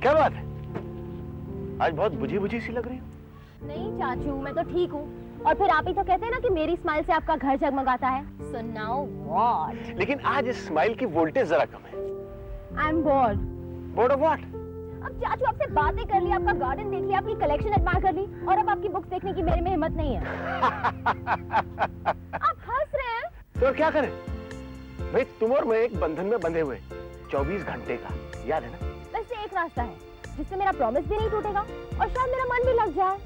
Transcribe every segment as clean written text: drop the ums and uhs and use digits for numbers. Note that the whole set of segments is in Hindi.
क्या बात है, आज बहुत बुझी बुझी सी लग रही हो। नहीं चाचू, मैं तो ठीक हूँ। और फिर आप ही तो कहते हैं ना कि मेरी स्माइल से आपका घर जगमगाता है। So now what? लेकिन आज इस स्माइल की वोल्टेज जरा कम है। I'm bored. Board of what? अब चाचू आपसे बातें कर ली, आपका गार्डन देख लिया, आपकी कलेक्शन एडमायर कर ली, और अब आपकी बुक्स देखने की मेरे में हिम्मत नहीं है। आप हंस रहे हैं। तो क्या करें भाई, तुम और मैं एक बंधन में बंधे हुए 24 घंटे का, याद है ना? वैसे एक रास्ता है जिससे मेरा प्रॉमिस भी नहीं टूटेगा और शायद मेरा मन भी लग जाए।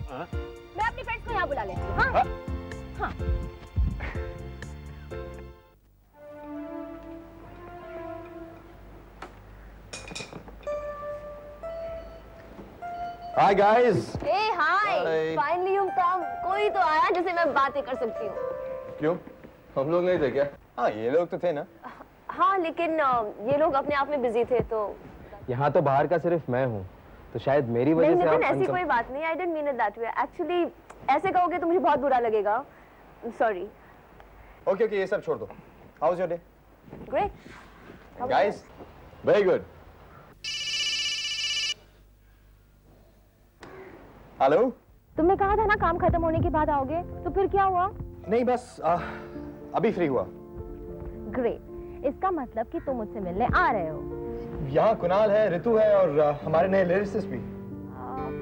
मैं अपने फ्रेंड्स को यहाँ बुला लेती हूँ। हाँ? हाँ। Hi guys. Hey, hi. Hi. Finally you've come. कोई तो आया जिसे मैं बातें कर सकती हूँ। क्यों? हम लोग नहीं थे क्या? हाँ, ये लोग तो थे ना। हाँ, लेकिन ये लोग अपने आप में बिजी थे तो। यहाँ तो बाहर का सिर्फ मैं हूँ, तो शायद मेरी वजह से आप ऐसी कोई बात नहीं। I didn't mean it that way. Actually, ऐसे कहोगे तो मुझे बहुत बुरा लगेगा। Sorry. Okay, ये सब छोड़ दो। How was your day? Great. Guys, very good. Hello? तुमने कहा था ना काम खत्म होने के बाद आओगे, तो फिर क्या हुआ? नहीं बस अभी फ्री हुआ। ग्रेट, इसका मतलब कि तुम मुझसे मिलने आ रहे हो। यहाँ कुणाल है, ऋतु है और हमारे नए लिरिसिस्ट भी।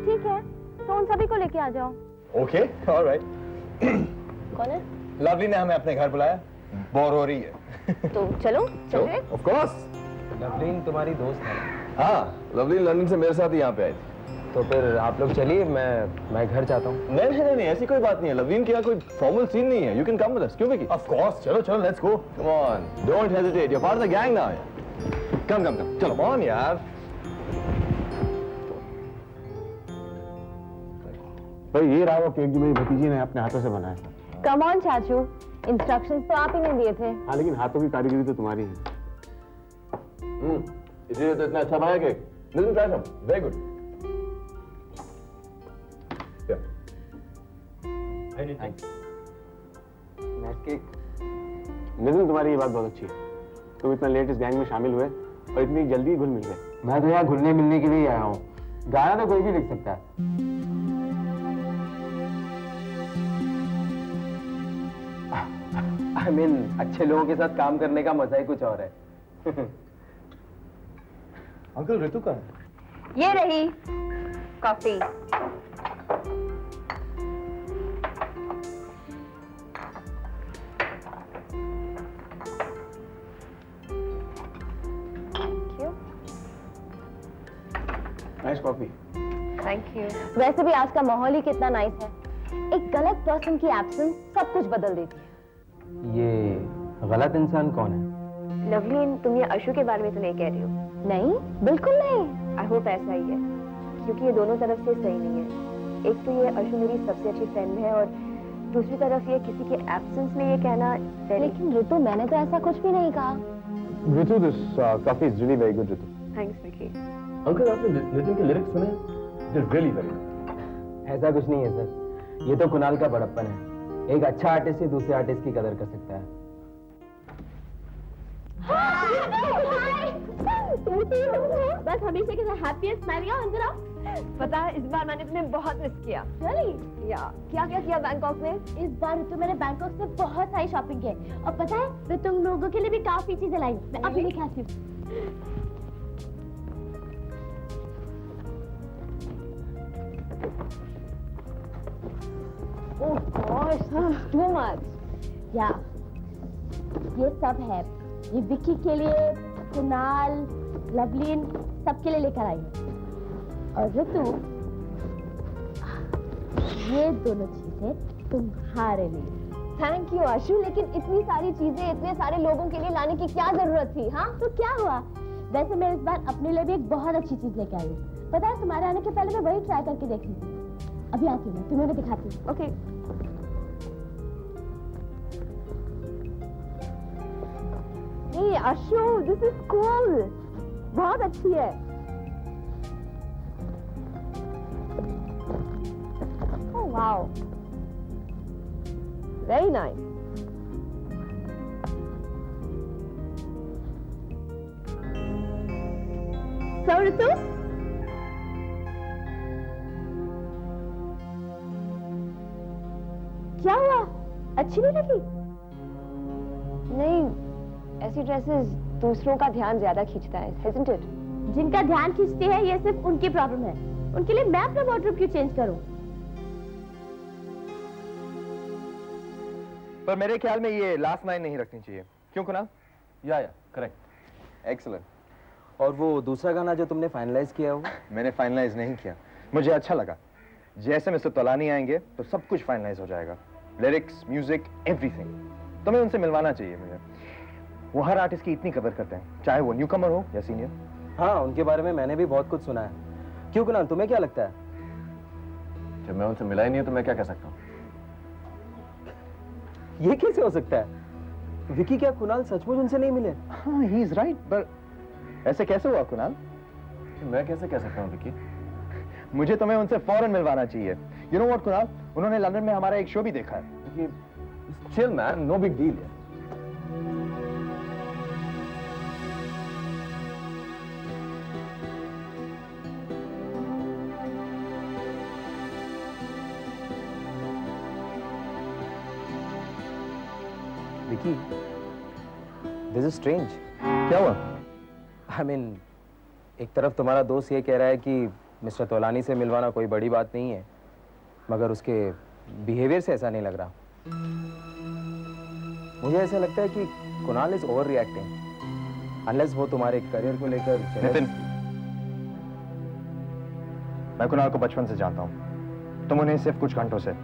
ठीक है, तो उन सभी को लेके आ जाओ। Okay, alright. कौन है? लवली ने हमें अपने घर बुलाया, बोर हो रही है। तो चलो, चलिए। Of course. लवलीन तुम्हारी दोस्त है? हाँ, लवली लंदन से मेरे साथ ही यहाँ पे आई थी। तो फिर आप लोग चलिए, मैं घर जाता हूँ। नहीं, ऐसी कोई बात नहीं है। लवलीन के यहाँ कोई फॉर्मल सीन नहीं है। You can come with us. क्यों विकी? Of course. चलो, let's go. Come on. Don't hesitate. You're part of the gang now. Come. चलो, come on यार. भाई ये रहा वो केक जो मेरी भतीजी ने अपने हाथों से बनाया। कम ऑन चाचू, इंस्ट्रक्शंस तो आप ही ने दिए थे। हाँ, लेकिन हाथों की कारीगरी तो तुम्हारी है। इसीलिए तो इतना अच्छा बना cake. Listen, try some. Very good. Nitin, तुम्हारी ये बात बहुत अच्छी है। तुम इतना लेट इस गैंग में शामिल हुए और इतनी जल्दी घुल मिल गए। मैं तो यहाँ घुलने मिलने के लिए आया हूँ। गाना तो कोई भी लिख सकता है। I mean, अच्छे लोगों के साथ काम करने का मजा ही कुछ और है। अंकल, ऋतु कहाँ है? ये रही coffee. Nice coffee. Thank you. वैसे भी आज का माहौल ही कितना नाइस है। एक गलत पर्सन की एब्सेंस सब कुछ बदल देती है। ये गलत इंसान कौन है? लवलीन, तुम ये अशु के बारे में तो नहीं कह रही हो? नहीं, बिल्कुल नहीं। आई होप ऐसा ही है, क्योंकि ये दोनों तरफ से सही नहीं है। एक तो ये अशु मेरी सबसे अच्छी फ्रेंड है और दूसरी तरफ ये किसी के एब्सेंस में ये कहना। लेकिन ऋतु, मैंने तो ऐसा कुछ भी नहीं कहा। Ritu, this coffee is really very good Ritu. Thanks Vicky. Uncle, आपने नितिन के लिरिक्स सुने? They're really very good. ऐसा कुछ नहीं है सर, ये तो कुणाल का बड़प्पन है। एक अच्छा आर्टिस्ट ही दूसरे आर्टिस्ट की कदर कर सकता है। बस हमेशा के साथ हैप्पीएस्ट स्माइल या अंदर आओ। पता है, इस बार मैंने तुम्हें बहुत मिस किया। Really? या क्या किया बैंकॉक में? इस बार तो मैंने बैंकॉक से बहुत सारी शॉपिंग की और पता है, तो तुम लोगों के लिए भी काफी चीजें लाई। मैं अभी लेके आती हूँ। Oh gosh, this is too much. Yeah. ये सब है। ये विकी के लिए, कुणाल, लवलीन, सबके लिए लेकर आई हूँ। और ऋतु, ये दोनों चीजें तुम्हारे लिए। थैंक यू आशु, लेकिन इतनी सारी चीजें इतने सारे लोगों के लिए लाने की क्या जरूरत थी? हाँ, तो क्या हुआ? वैसे मैं इस बार अपने लिए भी एक बहुत अच्छी चीज लेके आई हूँ। पता है, तुम्हारे आने के पहले मैं वही ट्राई करके देख रही थी। अभी आती हूँ, तुम्हें भी दिखाती हूँ। Okay. Hey Ashu, this is cool. बहुत अच्छी है। Oh wow. Very nice. So Ritu, अच्छी नहीं लगी? नहीं, ऐसी ड्रेसेस दूसरों का ध्यान ज्यादा खींचता है, isn't it? जिनका ध्यान खींचती है ये सिर्फ उनकी प्रॉब्लम है। उनके लिए मैं अपना वार्डरोब क्यों चेंज करूं? पर मेरे ख्याल में ये लास्ट लाइन नहीं रखनी चाहिए। क्यों कुणाल? या करेक्ट। एक्सीलेंट। और वो दूसरा गाना जो तुमने फाइनलाइज किया हो? मैंने फाइनलाइज नहीं किया, मुझे अच्छा लगा। जैसे मिस्टर तोलानी आएंगे तो सब कुछ फाइनलाइज हो जाएगा, लिरिक्स, म्यूजिक, एवरीथिंग। तुम्हें उनसे मिलवाना चाहिए मुझे। वो हर आर्टिस्ट की इतनी कदर करते हैं, चाहे वो न्यू कमर हो या सीनियर। हाँ, उनके बारे में मैंने भी बहुत कुछ सुना है। क्यों कुणाल, तुम्हें क्या लगता है? जब मैं उनसे मिला ही नहीं हूं तो मैं क्या कह सकता हूँ? ये कैसे हो सकता है? विकी, क्या कुणाल सचमुच उनसे नहीं मिले? हाँ, ही इज राइट, पर ऐसे कैसे हुआ कुणाल? मैं कैसे कह सकता हूँ विकी? मुझे तुम्हें उनसे फौरन मिलवाना चाहिए। यू नो व्हाट कुणाल, उन्होंने लंदन में हमारा एक शो भी देखा है। Chill man, no big deal. Vicky, this is strange. क्या हुआ? आई मीन, एक तरफ तुम्हारा दोस्त ये कह रहा है कि मिस्टर तोलानी से मिलवाना कोई बड़ी बात नहीं है, मगर उसके बिहेवियर से ऐसा नहीं लग रहा। मुझे ऐसा लगता है कि Kunal is over reacting, unless वो तुम्हारे करियर को लेकर। नितिन, मैं कुणाल को बचपन से जानता हूं, तुम उन्हें सिर्फ कुछ घंटों से,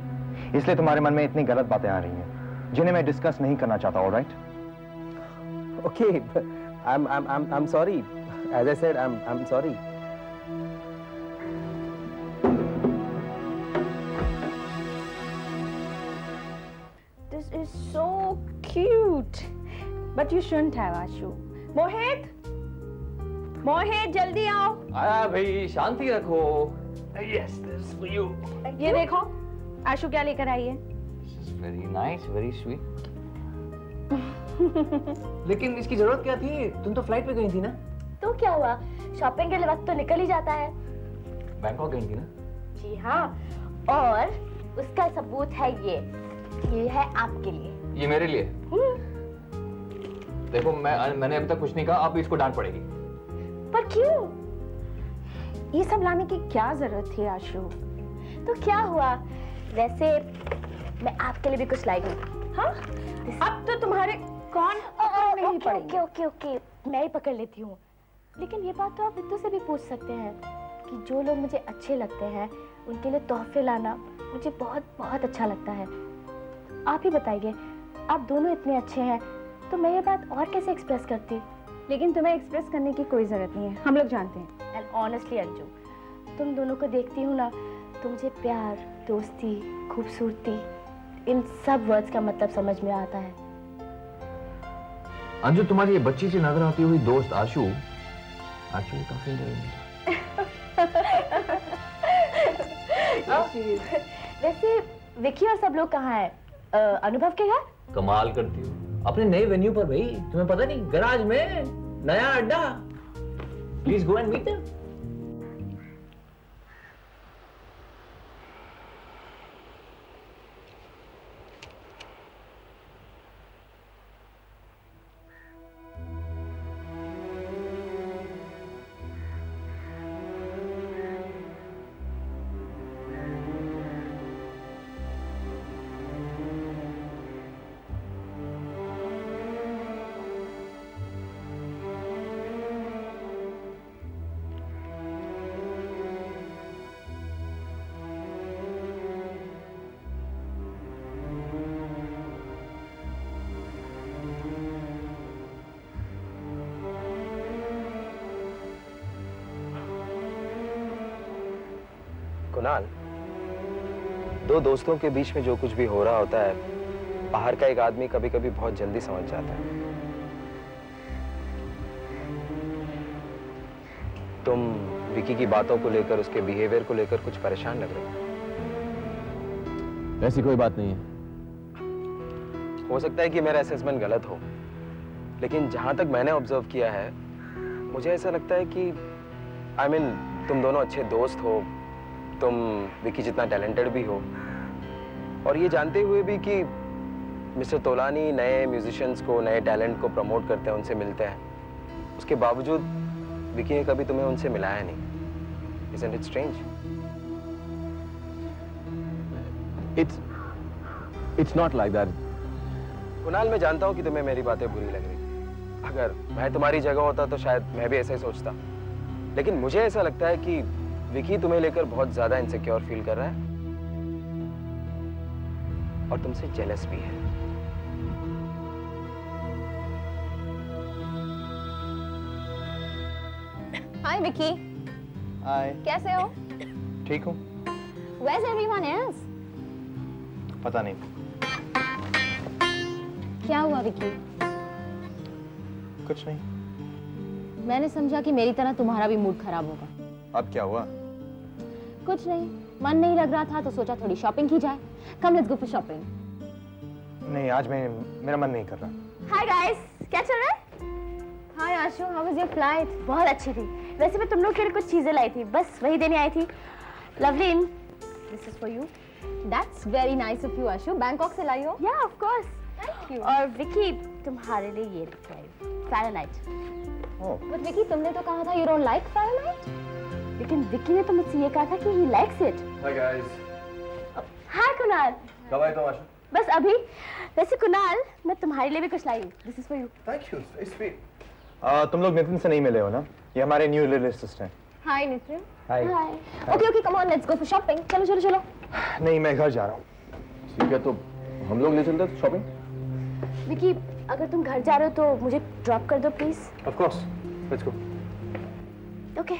इसलिए तुम्हारे मन में इतनी गलत बातें आ रही हैं जिन्हें मैं डिस्कस नहीं करना चाहता। Alright? Okay, I am sorry. As I said, I am sorry. This is so cute. But you shouldn't have, Ashu. Mohit, जल्दी आओ। आया भाई, शांति रखो। Yes, this is for you. ये देखो, आशु क्या लेकर आई है। This is very nice, very sweet. लेकिन इसकी जरूरत क्या थी? तुम तो फ्लाइट पे गई थी ना? तो क्या हुआ, शॉपिंग के लिए वक्त तो निकल ही जाता है। बैंकॉक गई थी ना? जी हाँ, और उसका सबूत है ये है आपके लिए। ये मेरे लिए? देखो, मैंने अभी तक कुछ नहीं कहा, अब इसको डांट पड़ेगी। पर क्यों? ये सब लाने की क्या जरूरत थी आशु? तो क्या हुआ, वैसे मैं आपके लिए भी कुछ लाई हूँ। हाँ? अब तो तुम्हारे कौन नहीं पड़ेंगे। ओके ओके, मैं ही पकड़ लेती हूँ। लेकिन ये बात तो आप रितु से भी पूछ सकते हैं कि जो लोग मुझे अच्छे लगते हैं उनके लिए तोहफे लाना मुझे बहुत बहुत अच्छा लगता है। आप ही बताइए, आप दोनों इतने अच्छे हैं तो मैं ये बात और कैसे एक्सप्रेस करती। लेकिन तुम्हें एक्सप्रेस करने की कोई जरूरत नहीं है, हम लोग जानते हैं। एंड ऑनेस्टली अंजू, तुम दोनों को देखती हूँ ना तो मुझे प्यार, दोस्ती, खूबसूरती, इन सब वर्ड्स का मतलब समझ में आता है। अंजू, तुम्हारी ये बच्ची से नजर आती हुई दोस्त आशु एक्चुअली काफी इंटरेस्टिंग है। वैसे विकी और सब लोग कहाँ हैं? अनुभव के घर? कमाल करती हो, अपने नए वेन्यू पर भाई, तुम्हें पता नहीं, गराज में नया अड्डा। Please go and meet them. Kunal, दो दोस्तों के बीच में जो कुछ भी हो रहा होता है, बाहर का एक आदमी कभी कभी बहुत जल्दी समझ जाता है। तुम विकी की बातों को लेकर, उसके बिहेवियर को लेकर कुछ परेशान लग रहे हो। ऐसी कोई बात नहीं है। हो सकता है कि मेरा असेसमेंट गलत हो, लेकिन जहां तक मैंने ऑब्जर्व किया है, मुझे ऐसा लगता है कि तुम दोनों अच्छे दोस्त हो, तुम विकी जितना टैलेंटेड भी हो, और ये जानते हुए भी कि मिस्टर तोलानी नए म्यूजिशियंस को, नए टैलेंट को प्रमोट करते हैं, उनसे मिलते हैं, उसके बावजूद विकी ने कभी तुम्हें उनसे मिलाया नहीं। Isn't it strange? It's not like that. Kunal, मैं जानता हूँ कि तुम्हें मेरी बातें बुरी लग रही। अगर मैं तुम्हारी जगह होता तो शायद मैं भी ऐसा ही सोचता, लेकिन मुझे ऐसा लगता है कि विकी तुम्हें लेकर बहुत ज्यादा इनसिक्योर फील कर रहा है और तुमसे जेलस भी है। हाय विकी, हाय। कैसे हो? ठीक हूँ। Where's everyone else? पता नहीं। क्या हुआ विकी? कुछ नहीं। मैंने समझा कि मेरी तरह तुम्हारा भी मूड खराब होगा। अब क्या हुआ? कुछ नहीं, मन नहीं लग रहा था तो सोचा थोड़ी शॉपिंग की जाए। Come let's go for shopping. नहीं, आज मेरा मन नहीं कर रहा। Hi guys, क्या चल रहा है? Hi Ashu, how was your flight? बहुत अच्छी थी। वैसे मैं तुम लोग के लिए कुछ चीजें लाई थी, बस वही देने आई थी। Lovely, this is for you. That's very nice of you Ashu. Bangkok से लाई हो? Yeah, of course. Thank you. और विकी तुम्हारे लिए ये लाई, Fahrenheit. Oh. But विकी तुमने तो कहा था you don't like Fahrenheit? लेकिन विकी ने तो मुझसे ये कहा था कि he likes it. Hi guys. Hi Kunal. कब आए तुम आशु? बस अभी। वैसे कुणाल, मैं तुम्हारे लिए भी कुछ लाई हूँ। This is for you. Thank you, very sweet. तुम लोग नितिन से नहीं मिले हो ना? ये हमारे न्यू लिरिसिस्ट हैं। Hi Nitin. Hi. Hi. Okay, come on, let's go for shopping. चलो चलो चलो। नहीं, मैं घर जा रहा हूँ। ठीक है, तो हम लोग ले चलते हैं शॉपिंग। विकी, अगर तुम घर जा रहे हो तो मुझे ड्रॉप कर दो please. Of course. Let's go. Okay,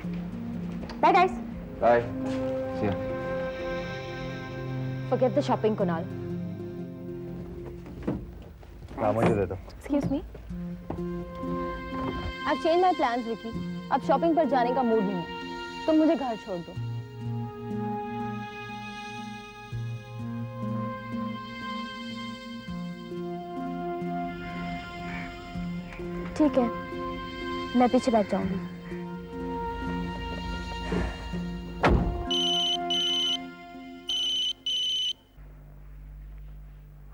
bye guys. Bye. See ya. Forget the shopping, Kunal. हाँ, मुझे दे दो। Excuse me. I've changed my plans, Vicky. अब शॉपिंग पर जाने का मूड नहीं है। तुम मुझे घर छोड़ दो। ठीक है, मैं पीछे बैठ जाऊंगी।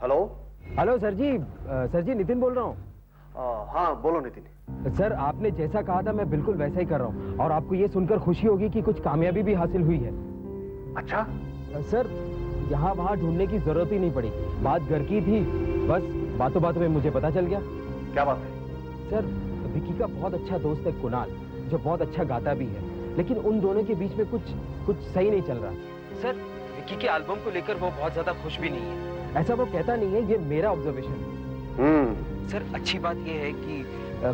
हेलो। हेलो सर जी, नितिन बोल रहा हूँ। हाँ बोलो नितिन। सर, आपने जैसा कहा था मैं बिल्कुल वैसा ही कर रहा हूँ और आपको ये सुनकर खुशी होगी कि कुछ कामयाबी भी हासिल हुई है। अच्छा। सर, यहाँ वहाँ ढूंढने की जरूरत ही नहीं पड़ी, बात घर की थी, बस बातों बातों में मुझे पता चल गया। क्या बात है? सर, विकी का बहुत अच्छा दोस्त है कुणाल, जो बहुत अच्छा गाता भी है, लेकिन उन दोनों के बीच में कुछ सही नहीं चल रहा। सर, विकी के एल्बम को लेकर वो बहुत ज्यादा खुश भी नहीं है। ऐसा वो कहता नहीं है, ये मेरा ऑब्जर्वेशन है। सर, अच्छी बात ये है कि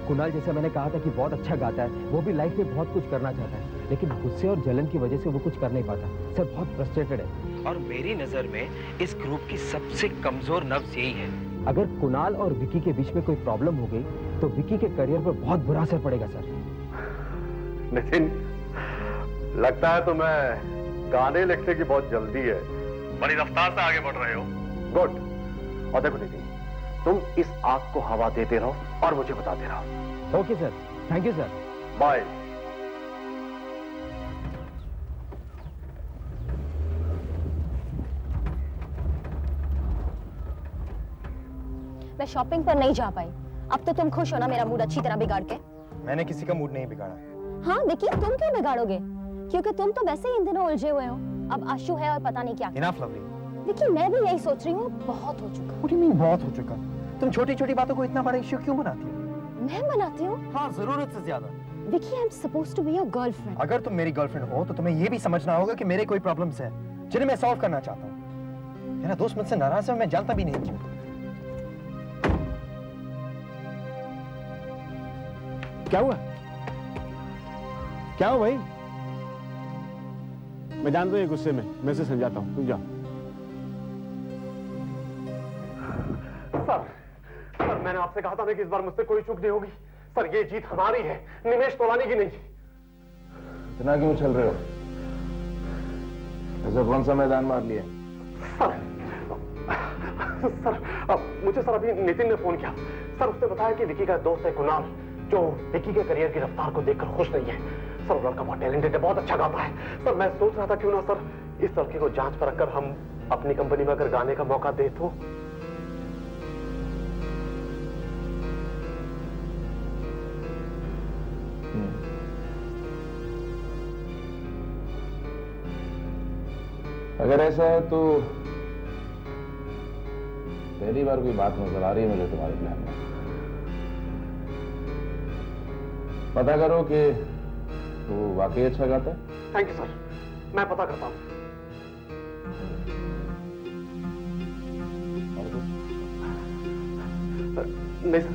कुणाल, जैसा मैंने कहा था कि बहुत अच्छा गाता है, वो भी लाइफ में बहुत कुछ करना चाहता है, लेकिन गुस्से और जलन की वजह से वो कुछ कर नहीं पाता। सर, बहुत फ्रस्ट्रेटेड है। और मेरी नजर में इस ग्रुप की सबसे कमजोर नब्ज यही है। अगर कुणाल और विकी के बीच में कोई प्रॉब्लम हो गई तो विकी के करियर पर बहुत बुरा असर पड़ेगा सर। नितिन, लगता है तुम्हें गाने लिखने की बहुत जल्दी है, बड़ी रफ्तार से आगे बढ़ रहे हो। गुड। और देखो नितिन, तुम इस आग को हवा देते रहो और मुझे बताते रहो। Okay sir, thank you sir. Bye. मैं शॉपिंग पर नहीं जा पाई। अब तो तुम खुश हो ना मेरा मूड अच्छी तरह बिगाड़ के? मैंने किसी का मूड नहीं बिगाड़ा। हाँ विकी, तुम क्यों बिगाड़ोगे? क्योंकि तुम तो वैसे ही इन दिनों उलझे हुए हो। अब आशु है और पता नहीं क्या। Enough, lovely. विकी, मैं भी यही सोच रही हूँ, बहुत हो चुका। What do you mean, बहुत हो चुका? तुम छोटी छोटी बातों को इतना बड़ा इश्यू क्यों बनाती हो? मैं बनाती हूँ? हाँ, जरूरत से ज्यादा। Vicky, I am supposed to be your girlfriend. अगर तुम मेरी गर्लफ्रेंड हो तो तुम्हें ये भी समझना होगा कि मेरे कोई प्रॉब्लम्स हैं जिन्हें मैं सॉल्व करना चाहता हूँ। मेरा दोस्त मुझसे नाराज है, मैं जानता भी नहीं क्यों। क्या हुआ? क्या हुआ भाई? मैं जानता हूँ ये गुस्से में, मैं इसे समझाता हूँ, तुम जाओ। सर, मैंने आपसे कहा था ना कि इस बार मुझसे कोई चूक नहीं होगी। सर, ये जीत हमारी है, निमेश तोलानी की नहीं। इतना क्यों चल रहे हो? ऐसा कौन सा मैदान मार लिया? सर, मुझे सर अभी नितिन ने फोन किया। सर, उसने बताया कि विकी का दोस्त है कुणाल, जो विकी के करियर की रफ्तार को देखकर खुश नहीं है। सर, वो लड़का बहुत टैलेंटेड है, बहुत अच्छा गाता है। सर, मैं सोच रहा था क्यों ना सर इस लड़के को जांच पर रखकर हम अपनी कंपनी में अगर गाने का मौका दे तो। अगर ऐसा है तो पहली बार कोई बात नजर आ रही है मुझे तुम्हारे प्लान में। पता करो कि वो वाकई अच्छा गाता है। थैंक यू सर, मैं पता करता हूँ। नहीं सर,